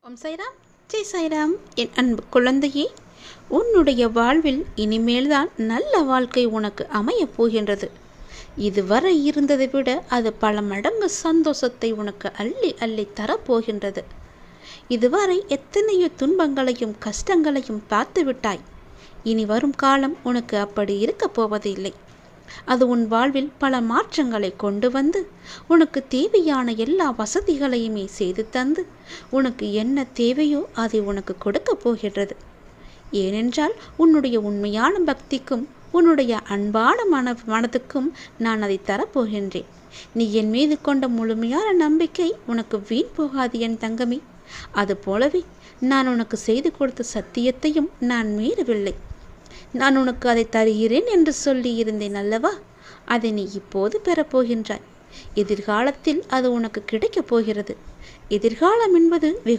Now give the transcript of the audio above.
ஓம் சாய்ராம், ஜெய் சாய்ராம். என் அன்பு குழந்தையே, உன்னுடைய வாழ்வில் இனிமேல்தான் நல்ல வாழ்க்கை உனக்கு அமையப் போகின்றது. இதுவரை இருந்ததை விட அது பல மடங்கு சந்தோஷத்தை உனக்கு அள்ளி அள்ளி தரப்போகின்றது. இதுவரை எத்தனையோ துன்பங்களையும் கஷ்டங்களையும் பார்த்து விட்டாய். இனி வரும் காலம் உனக்கு அப்படி இருக்கப் போவதில்லை. அது உன் வாழ்வில் பல மாற்றங்களை கொண்டு வந்து உனக்கு தேவையான எல்லா வசதிகளையுமே செய்து தந்து உனக்கு என்ன தேவையோ அதை உனக்கு கொடுக்க போகின்றது. ஏனென்றால் உன்னுடைய உண்மையான பக்திக்கும் உன்னுடைய அன்பான மனதுக்கும் நான் அதை தரப்போகின்றேன். நீ என் மீது கொண்ட முழுமையான நம்பிக்கை உனக்கு வீண் போகாது என் தங்கமே. அதுபோலவே நான் உனக்கு செய்து கொடுத்த சத்தியத்தையும் நான் மீறவில்லை. நான் உனக்கு அதை தருகிறேன் என்று சொல்லி இருந்தேன் அல்லவா? அதை நீ இப்போது பெறப்போகின்றாய். எதிர்காலத்தில் அது உனக்கு கிடைக்கப் போகிறது. எதிர்காலம் என்பது